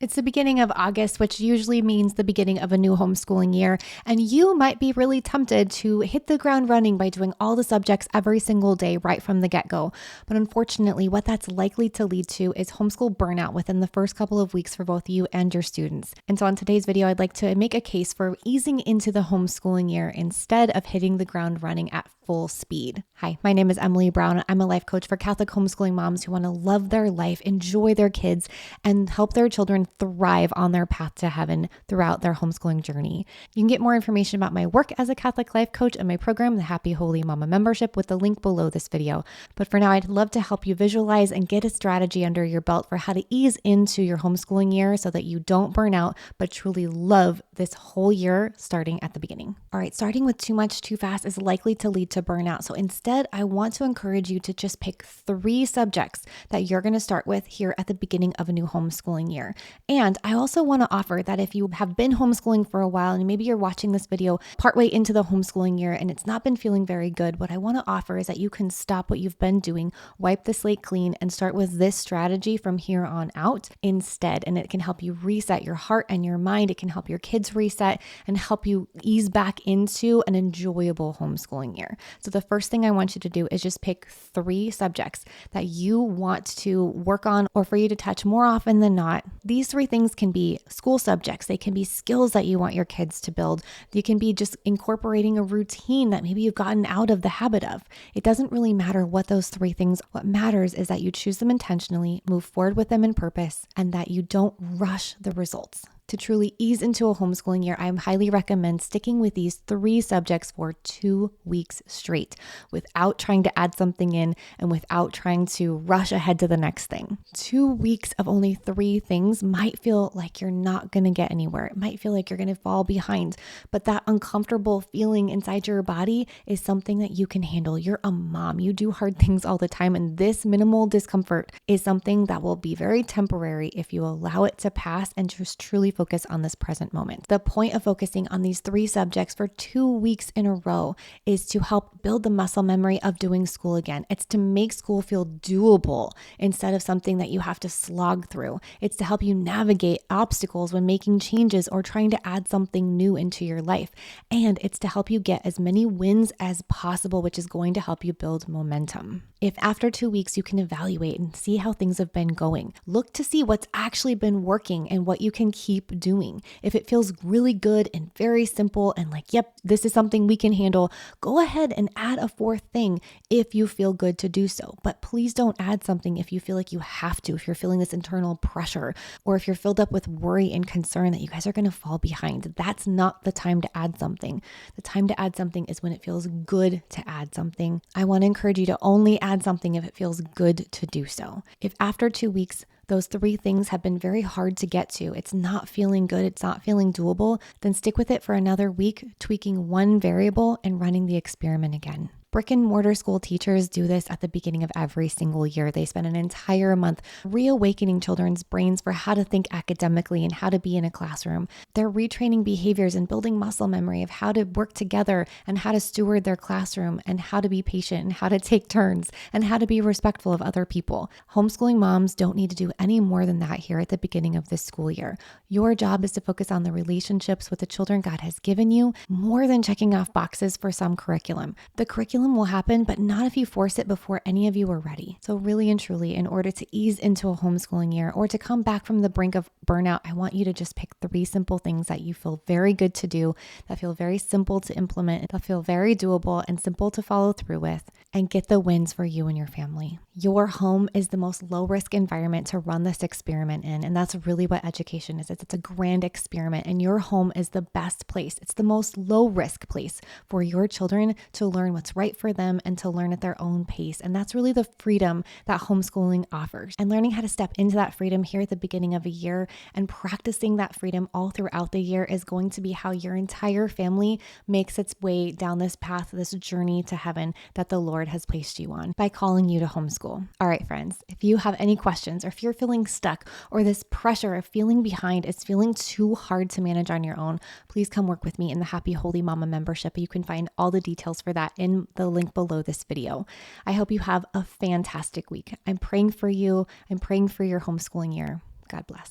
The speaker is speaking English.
It's the beginning of August, which usually means the beginning of a new homeschooling year, and you might be really tempted to hit the ground running by doing all the subjects every single day right from the get-go. But unfortunately, what that's likely to lead to is homeschool burnout within the first couple of weeks for both you and your students. And so on today's video, I'd like to make a case for easing into the homeschooling year instead of hitting the ground running at full speed. Hi, my name is Emily Brown. I'm a life coach for Catholic homeschooling moms who want to love their life, enjoy their kids, and help their children thrive on their path to heaven throughout their homeschooling journey. You can get more information about my work as a Catholic life coach and my program, the Happy Holy Mama membership, with the link below this video. But for now, I'd love to help you visualize and get a strategy under your belt for how to ease into your homeschooling year so that you don't burn out, but truly love this whole year starting at the beginning. All right, starting with too much too fast is likely to lead to burnout. So instead, I want to encourage you to just pick 3 subjects that you're going to start with here at the beginning of a new homeschooling year. And I also want to offer that if you have been homeschooling for a while and maybe you're watching this video partway into the homeschooling year and it's not been feeling very good, what I want to offer is that you can stop what you've been doing, wipe the slate clean, and start with this strategy from here on out instead. And it can help you reset your heart and your mind. It can help your kids reset and help you ease back into an enjoyable homeschooling year. So the first thing I want you to do is just pick 3 subjects that you want to work on or for you to touch more often than not. These 3 things can be school subjects. They can be skills that you want your kids to build. They can be just incorporating a routine that maybe you've gotten out of the habit of. It doesn't really matter what those 3 things. What matters is that you choose them intentionally, move forward with them in purpose, and that you don't rush the results. To truly ease into a homeschooling year, I highly recommend sticking with these 3 subjects for 2 weeks straight without trying to add something in and without trying to rush ahead to the next thing. 2 weeks of only 3 things might feel like you're not going to get anywhere. It might feel like you're going to fall behind, but that uncomfortable feeling inside your body is something that you can handle. You're a mom. You do hard things all the time, and this minimal discomfort is something that will be very temporary if you allow it to pass and just truly focus on this present moment. The point of focusing on these 3 subjects for 2 weeks in a row is to help build the muscle memory of doing school again. It's to make school feel doable instead of something that you have to slog through. It's to help you navigate obstacles when making changes or trying to add something new into your life. And it's to help you get as many wins as possible, which is going to help you build momentum. If after 2 weeks you can evaluate and see how things have been going, look to see what's actually been working and what you can keep doing. If it feels really good and very simple and like, yep, this is something we can handle, go ahead and add a 4th thing if you feel good to do so. But please don't add something if you feel like you have to, if you're feeling this internal pressure, or if you're filled up with worry and concern that you guys are going to fall behind. That's not the time to add something. The time to add something is when it feels good to add something. I want to encourage you to only add something if it feels good to do so. If after 2 weeks, those 3 things have been very hard to get to, it's not feeling good, it's not feeling doable, then stick with it for another week, tweaking 1 variable and running the experiment again. Brick-and-mortar school teachers do this at the beginning of every single year. They spend an entire month reawakening children's brains for how to think academically and how to be in a classroom. They're retraining behaviors and building muscle memory of how to work together and how to steward their classroom and how to be patient and how to take turns and how to be respectful of other people. Homeschooling moms don't need to do any more than that here at the beginning of this school year. Your job is to focus on the relationships with the children God has given you more than checking off boxes for some curriculum. The curriculum will happen, but not if you force it before any of you are ready. So really and truly, in order to ease into a homeschooling year or to come back from the brink of burnout, I want you to just pick 3 simple things that you feel very good to do, that feel very simple to implement, that feel very doable and simple to follow through with, and get the wins for you and your family. Your home is the most low-risk environment to run this experiment in, and that's really what education is. It's a grand experiment, and your home is the best place. It's the most low-risk place for your children to learn what's right for them and to learn at their own pace. And that's really the freedom that homeschooling offers. And learning how to step into that freedom here at the beginning of a year and practicing that freedom all throughout the year is going to be how your entire family makes its way down this path, this journey to heaven that the Lord has placed you on by calling you to homeschool. All right, friends, if you have any questions or if you're feeling stuck or this pressure of feeling behind is feeling too hard to manage on your own, please come work with me in the Happy Holy Mama membership. You can find all the details for that in the link below this video. I hope you have a fantastic week. I'm praying for you. I'm praying for your homeschooling year. God bless.